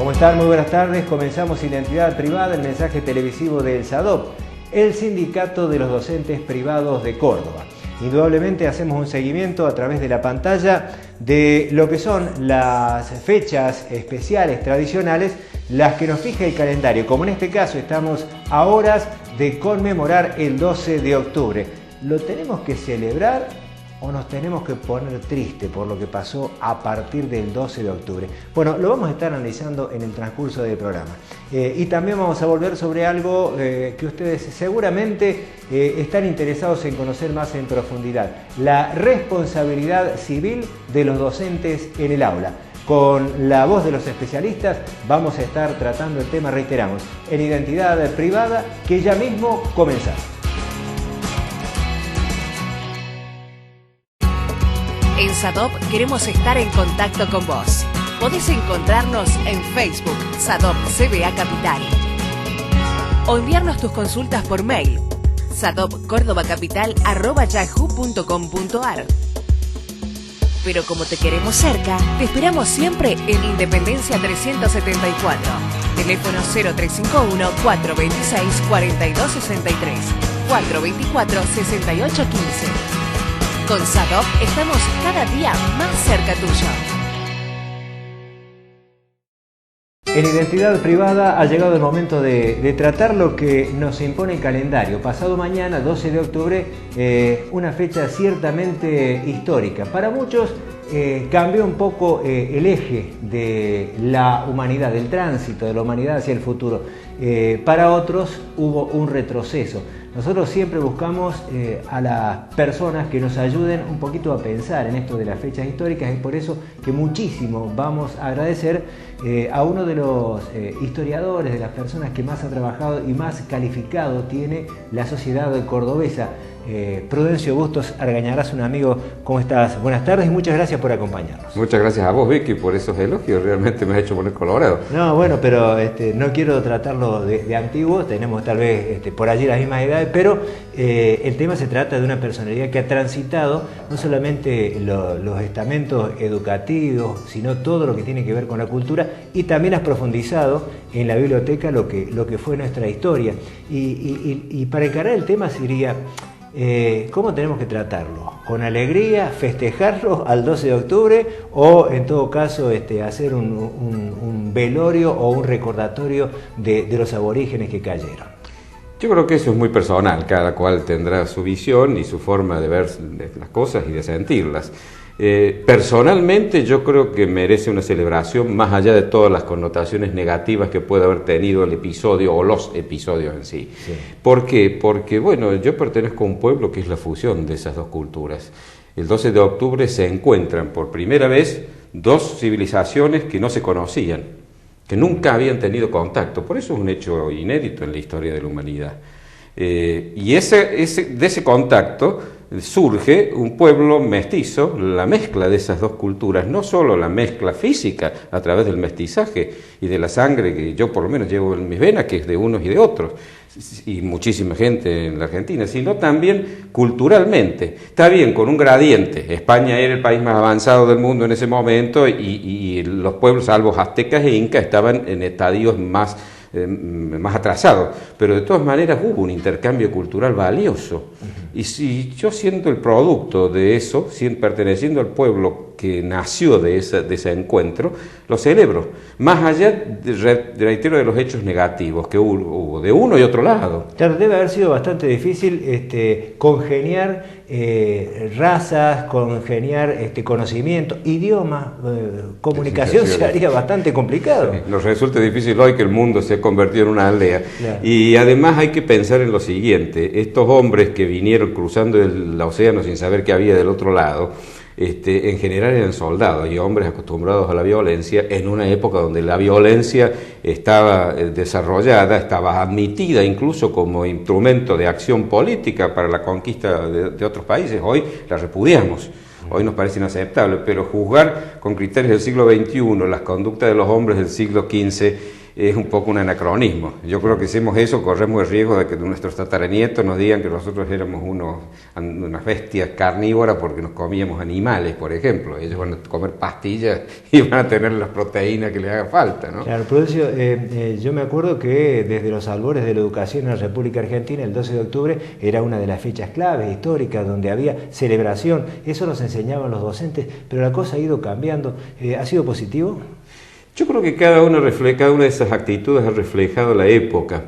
¿Cómo están? Muy buenas tardes. Comenzamos Identidad Privada, el mensaje televisivo del SADOP, el Sindicato de los Docentes Privados de Córdoba. Indudablemente hacemos un seguimiento a través de la pantalla de lo que son las fechas especiales tradicionales, las que nos fija el calendario, como en este caso estamos a horas de conmemorar el 12 de octubre. ¿Lo tenemos que celebrar o nos tenemos que poner triste por lo que pasó a partir del 12 de octubre? Bueno, lo vamos a estar analizando en el transcurso del programa. Y también vamos a volver sobre algo que ustedes seguramente están interesados en conocer más en profundidad: la responsabilidad civil de los docentes en el aula. Con la voz de los especialistas vamos a estar tratando el tema, reiteramos, en Identidad Privada, que ya mismo comenzamos. En SADOP queremos estar en contacto con vos. Podés encontrarnos en Facebook, SADOP CBA Capital. O enviarnos tus consultas por mail, sadopcordobacapital@yahoo.com.ar. Pero como te queremos cerca, te esperamos siempre en Independencia 374. Teléfono 0351-426-4263, 424-6815. Con SADOP estamos cada día más cerca tuyo. En Identidad Privada ha llegado el momento de tratar lo que nos impone el calendario. Pasado mañana, 12 de octubre, una fecha ciertamente histórica. Para muchos cambió un poco el eje de la humanidad, del tránsito de la humanidad hacia el futuro. Para otros hubo un retroceso. Nosotros siempre buscamos a las personas que nos ayuden un poquito a pensar en esto de las fechas históricas. Es por eso que muchísimo vamos a agradecer a uno de los historiadores, de las personas que más ha trabajado y más calificado tiene la sociedad cordobesa. Prudencio Bustos Argañarás, un amigo. ¿Cómo estás? Buenas tardes y muchas gracias por acompañarnos. Muchas gracias a vos, Vicky, por esos elogios. Realmente me has hecho poner colorado. No, bueno, pero no quiero tratarlo de antiguo. Tenemos tal vez por allí las mismas edades, pero el tema se trata de una personalidad que ha transitado no solamente los estamentos educativos, sino todo lo que tiene que ver con la cultura, y también has profundizado en la biblioteca lo que fue nuestra historia. Y para encarar el tema sería: ¿cómo tenemos que tratarlo? ¿Con alegría, festejarlo al 12 de octubre o en todo caso hacer un velorio o un recordatorio de los aborígenes que cayeron? Yo creo que eso es muy personal, cada cual tendrá su visión y su forma de ver las cosas y de sentirlas. Personalmente yo creo que merece una celebración más allá de todas las connotaciones negativas que puede haber tenido el episodio o los episodios en sí. ¿Por qué? Porque bueno, yo pertenezco a un pueblo que es la fusión de esas dos culturas. El 12 de octubre se encuentran por primera vez dos civilizaciones que no se conocían, que nunca habían tenido contacto. Por eso es un hecho inédito en la historia de la humanidad. Y de ese contacto surge un pueblo mestizo, la mezcla de esas dos culturas, no solo la mezcla física a través del mestizaje y de la sangre que yo por lo menos llevo en mis venas, que es de unos y de otros, y muchísima gente en la Argentina, sino también culturalmente. Está bien, con un gradiente. España era el país más avanzado del mundo en ese momento y los pueblos, salvo aztecas e incas, estaban en estadios más atrasados, pero de todas maneras hubo un intercambio cultural valioso. Y si yo siendo el producto de eso, perteneciendo al pueblo que nació de ese encuentro, lo celebro, más allá, reitero, de los hechos negativos que hubo de uno y otro lado. Claro, debe haber sido bastante difícil congeniar razas, congeniar conocimiento, idioma, comunicación. Se haría bastante complicado. Sí, nos resulta difícil hoy que el mundo se ha convertido en una aldea. Claro. Y además hay que pensar en lo siguiente: estos hombres que vinieron cruzando el océano sin saber qué había del otro lado, en general eran soldados y hombres acostumbrados a la violencia en una época donde la violencia estaba desarrollada, estaba admitida incluso como instrumento de acción política para la conquista de otros países. Hoy la repudiamos. Hoy nos parece inaceptable, pero juzgar con criterios del siglo XXI las conductas de los hombres del siglo XV es un poco un anacronismo. Yo creo que si hacemos eso, corremos el riesgo de que nuestros tataranietos nos digan que nosotros éramos unas bestias carnívoras porque nos comíamos animales, por ejemplo. Ellos van a comer pastillas y van a tener las proteínas que les haga falta, ¿no? Claro, Prudencio, yo me acuerdo que desde los albores de la educación en la República Argentina, el 12 de octubre era una de las fechas claves históricas donde había celebración. Eso nos enseñaban los docentes, pero la cosa ha ido cambiando. ¿Ha sido positivo? Yo creo que cada una de esas actitudes ha reflejado la época.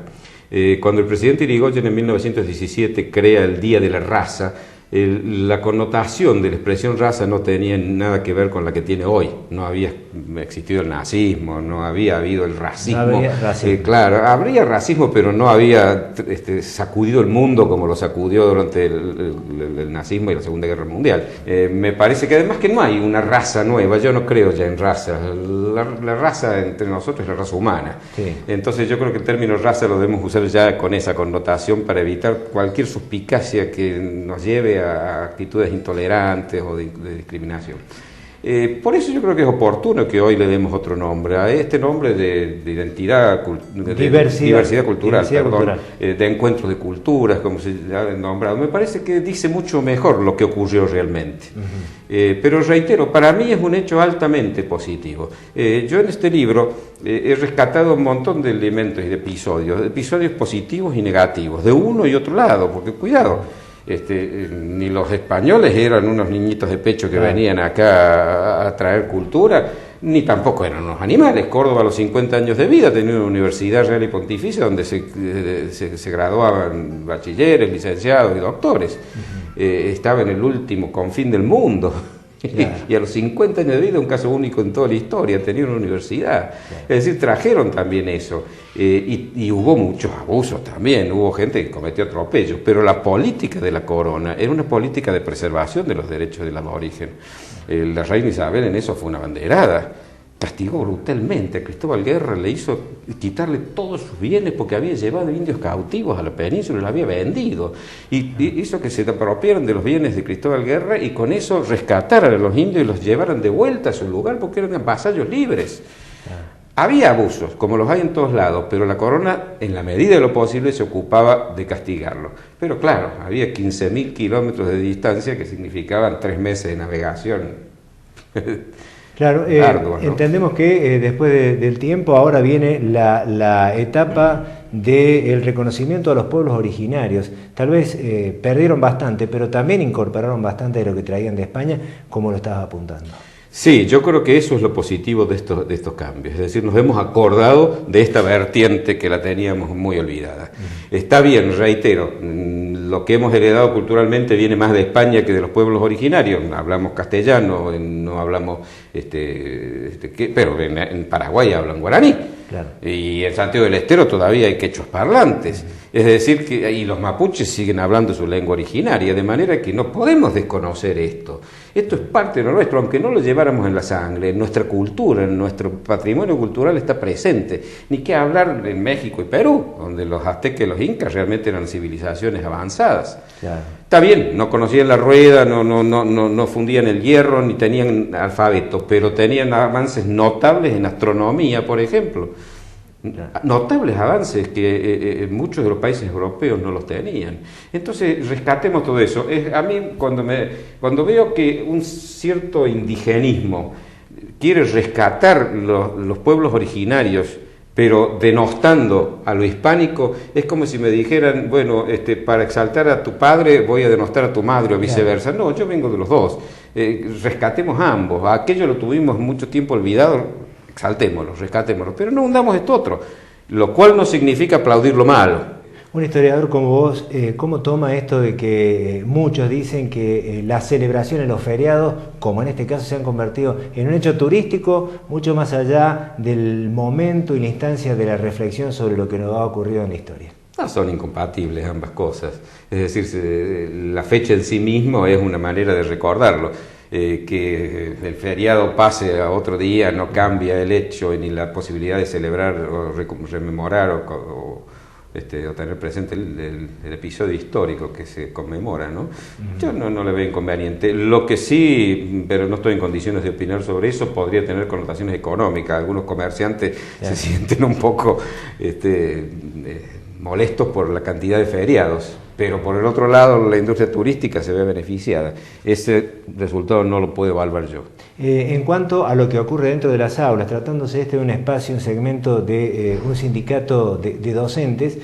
Cuando el presidente Irigoyen en 1917 crea el Día de la Raza, la connotación de la expresión raza no tenía nada que ver con la que tiene hoy. No había existido el nazismo, no había habido el racismo. No había racismo. Claro, habría racismo, pero no había sacudido el mundo como lo sacudió durante el nazismo y la Segunda Guerra Mundial. Me parece que además que no hay una raza nueva, yo no creo ya en razas. La raza entre nosotros es la raza humana. Sí. Entonces yo creo que el término raza lo debemos usar ya con esa connotación para evitar cualquier suspicacia que nos lleve a actitudes intolerantes o de discriminación. Por eso yo creo que es oportuno que hoy le demos otro nombre, a este nombre de identidad, diversidad cultural, de encuentros de culturas, como se ha nombrado. Me parece que dice mucho mejor lo que ocurrió realmente. Pero reitero, para mí es un hecho altamente positivo. Yo en este libro he rescatado un montón de elementos y de episodios positivos y negativos, de uno y otro lado, porque cuidado. Ni los españoles eran unos niñitos de pecho que venían acá a traer cultura, ni tampoco eran unos animales. Córdoba a los 50 años de vida tenía una universidad real y pontificia donde se graduaban bachilleres, licenciados y doctores. Estaba en el último confín del mundo. Claro. Y a los 50 años de vida, un caso único en toda la historia, tenía una universidad. Claro. Es decir, trajeron también eso. Y hubo muchos abusos también, hubo gente que cometió atropellos, pero la política de la corona era una política de preservación de los derechos del aborigen. La reina Isabel en eso fue una abanderada. Castigó brutalmente a Cristóbal Guerra, le hizo quitarle todos sus bienes porque había llevado indios cautivos a la península y los había vendido. Y hizo que se apropiaran de los bienes de Cristóbal Guerra y con eso rescataran a los indios y los llevaran de vuelta a su lugar porque eran vasallos libres. Había abusos, como los hay en todos lados, pero la corona, en la medida de lo posible, se ocupaba de castigarlo. Pero claro, había 15.000 kilómetros de distancia que significaban 3 meses de navegación. Claro, arduo, ¿no? Entendemos que después del tiempo ahora viene la etapa del reconocimiento a los pueblos originarios. Tal vez perdieron bastante, pero también incorporaron bastante de lo que traían de España, como lo estabas apuntando. Sí, yo creo que eso es lo positivo de estos cambios, es decir, nos hemos acordado de esta vertiente que la teníamos muy olvidada. Está bien, reitero, lo que hemos heredado culturalmente viene más de España que de los pueblos originarios. Hablamos castellano, no hablamos, pero en Paraguay hablan guaraní. Claro. Y en Santiago del Estero todavía hay quechuas parlantes. Es decir, y los mapuches siguen hablando su lengua originaria, de manera que no podemos desconocer esto. Esto es parte de lo nuestro, aunque no lo lleváramos en la sangre, en nuestra cultura, en nuestro patrimonio cultural está presente. Ni qué hablar en México y Perú, donde los aztecas y los incas realmente eran civilizaciones avanzadas. Claro. Está bien, no conocían la rueda, no fundían el hierro, ni tenían alfabeto, pero tenían avances notables en astronomía, por ejemplo. Notables avances que muchos de los países europeos no los tenían. Entonces rescatemos todo eso. A mí cuando veo que un cierto indigenismo quiere rescatar los pueblos originarios, pero denostando a lo hispánico, es como si me dijeran, bueno, para exaltar a tu padre voy a denostar a tu madre o viceversa. No, yo vengo de los dos. Rescatemos a ambos. Aquello lo tuvimos mucho tiempo olvidado. Exaltémoslo, rescatémoslo, pero no hundamos esto otro, lo cual no significa aplaudir lo malo. Un historiador como vos, ¿cómo toma esto de que muchos dicen que las celebraciones, los feriados, como en este caso, se han convertido en un hecho turístico mucho más allá del momento y la instancia de la reflexión sobre lo que nos ha ocurrido en la historia? No son incompatibles ambas cosas, es decir, la fecha en sí mismo es una manera de recordarlo. Que el feriado pase a otro día no cambia el hecho ni la posibilidad de celebrar o rememorar o tener presente el episodio histórico que se conmemora, ¿no? Yo no le veo inconveniente. Lo que sí, pero no estoy en condiciones de opinar sobre eso, podría tener connotaciones económicas. Algunos comerciantes se sienten un poco molestos por la cantidad de feriados, pero por el otro lado la industria turística se ve beneficiada. Ese resultado no lo puedo evaluar yo. En cuanto a lo que ocurre dentro de las aulas, tratándose de un espacio, un segmento de un sindicato de docentes,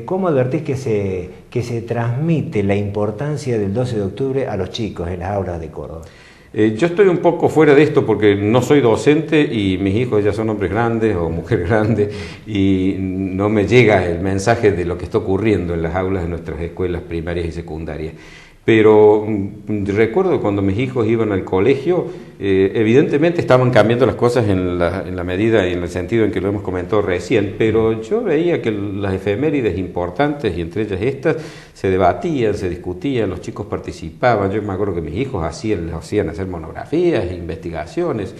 ¿cómo advertís que se transmite la importancia del 12 de octubre a los chicos en las aulas de Córdoba? Yo estoy un poco fuera de esto porque no soy docente y mis hijos ya son hombres grandes o mujeres grandes y no me llega el mensaje de lo que está ocurriendo en las aulas de nuestras escuelas primarias y secundarias. Pero recuerdo cuando mis hijos iban al colegio, evidentemente estaban cambiando las cosas en la medida y en el sentido en que lo hemos comentado recién, pero yo veía que las efemérides importantes, y entre ellas estas, se debatían, se discutían, los chicos participaban. Yo me acuerdo que mis hijos les hacían hacer monografías, investigaciones.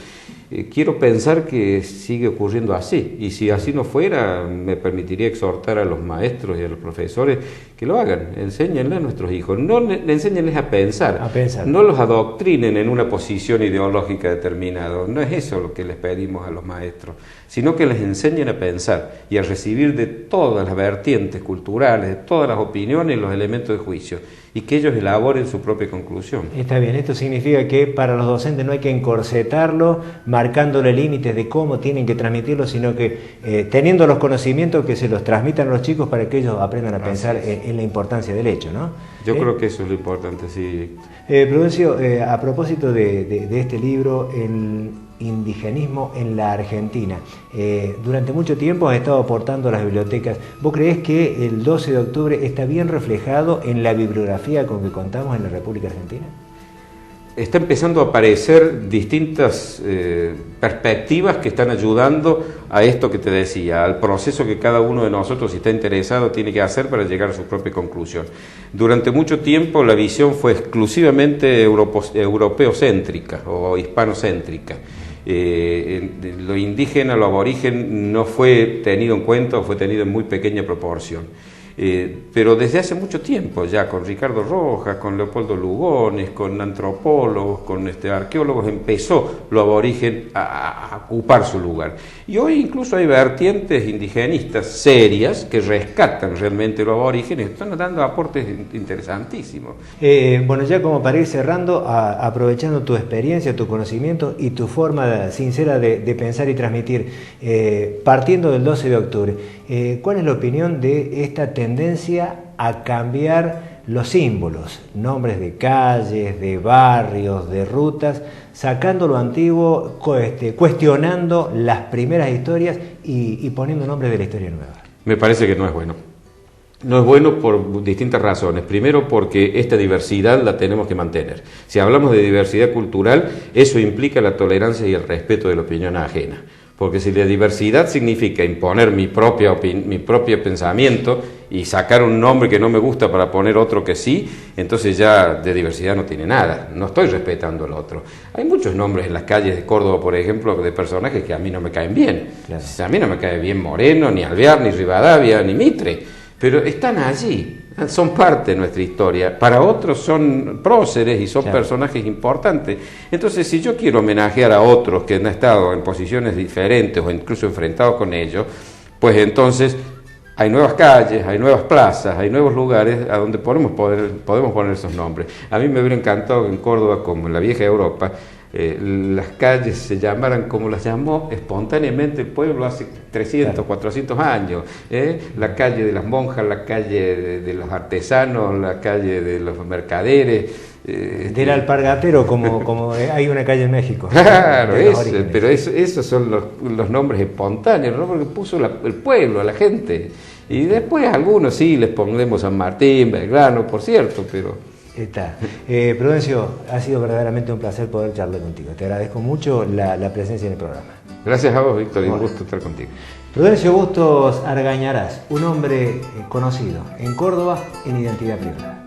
Quiero pensar que sigue ocurriendo así, y si así no fuera, me permitiría exhortar a los maestros y a los profesores que lo hagan, enséñenle a nuestros hijos, enséñenles a pensar, no los adoctrinen en una posición ideológica determinada, no es eso lo que les pedimos a los maestros, sino que les enseñen a pensar y a recibir de todas las vertientes culturales, de todas las opiniones y los elementos de juicio, y que ellos elaboren su propia conclusión. Está bien, esto significa que para los docentes no hay que encorsetarlo, marcándole límites de cómo tienen que transmitirlo, sino que teniendo los conocimientos que se los transmitan a los chicos para que ellos aprendan a pensar en la importancia del hecho, ¿no? Yo creo que eso es lo importante, sí. Prudencio, a propósito de este libro, el indigenismo en la Argentina, durante mucho tiempo has estado aportando a las bibliotecas. ¿Vos creés que el 12 de octubre está bien reflejado en la bibliografía con que contamos en la República Argentina? Está empezando a aparecer distintas perspectivas que están ayudando a esto que te decía, al proceso que cada uno de nosotros, si está interesado, tiene que hacer para llegar a su propia conclusión. Durante mucho tiempo la visión fue exclusivamente europeocéntrica o hispanocéntrica. Lo indígena, lo aborigen no fue tenido en cuenta o fue tenido en muy pequeña proporción. Pero desde hace mucho tiempo ya, con Ricardo Rojas, con Leopoldo Lugones, con antropólogos, con arqueólogos, empezó lo aborigen a ocupar su lugar. Y hoy incluso hay vertientes indigenistas serias que rescatan realmente lo aborigen y están dando aportes interesantísimos. Bueno, ya como para ir cerrando, aprovechando tu experiencia, tu conocimiento y tu forma sincera de pensar y transmitir, partiendo del 12 de octubre, ¿cuál es la opinión de esta tendencia a cambiar los símbolos, nombres de calles, de barrios, de rutas, sacando lo antiguo, cuestionando las primeras historias y poniendo nombres de la historia nueva? Me parece que no es bueno. No es bueno por distintas razones. Primero, porque esta diversidad la tenemos que mantener. Si hablamos de diversidad cultural, eso implica la tolerancia y el respeto de la opinión ajena. Porque si la diversidad significa imponer mi propio pensamiento y sacar un nombre que no me gusta para poner otro que sí, entonces ya de diversidad no tiene nada, no estoy respetando al otro. Hay muchos nombres en las calles de Córdoba, por ejemplo, de personajes que a mí no me caen bien. Claro. A mí no me cae bien Moreno, ni Alvear, ni Rivadavia, ni Mitre, pero están allí, son parte de nuestra historia. Para otros son próceres y son personajes importantes. Entonces, si yo quiero homenajear a otros que han estado en posiciones diferentes o incluso enfrentados con ellos, pues entonces hay nuevas calles, hay nuevas plazas, hay nuevos lugares a donde podemos poner esos nombres. A mí me hubiera encantado que en Córdoba, como en la vieja Europa, las calles se llamaran como las llamó espontáneamente el pueblo hace 300, 400 años. La calle de las monjas, la calle de los artesanos, la calle de los mercaderes. Del alpargatero, como hay una calle en México. Claro, pero esos son los nombres espontáneos, los nombres que puso el pueblo, a la gente. Y después algunos sí les pondremos San Martín, Belgrano, por cierto, pero... Está. Prudencio, ha sido verdaderamente un placer poder charlar contigo. Te agradezco mucho la presencia en el programa. Gracias a vos, Víctor, y un gusto estar contigo. Prudencio Bustos Argañarás, un hombre conocido en Córdoba en identidad privada.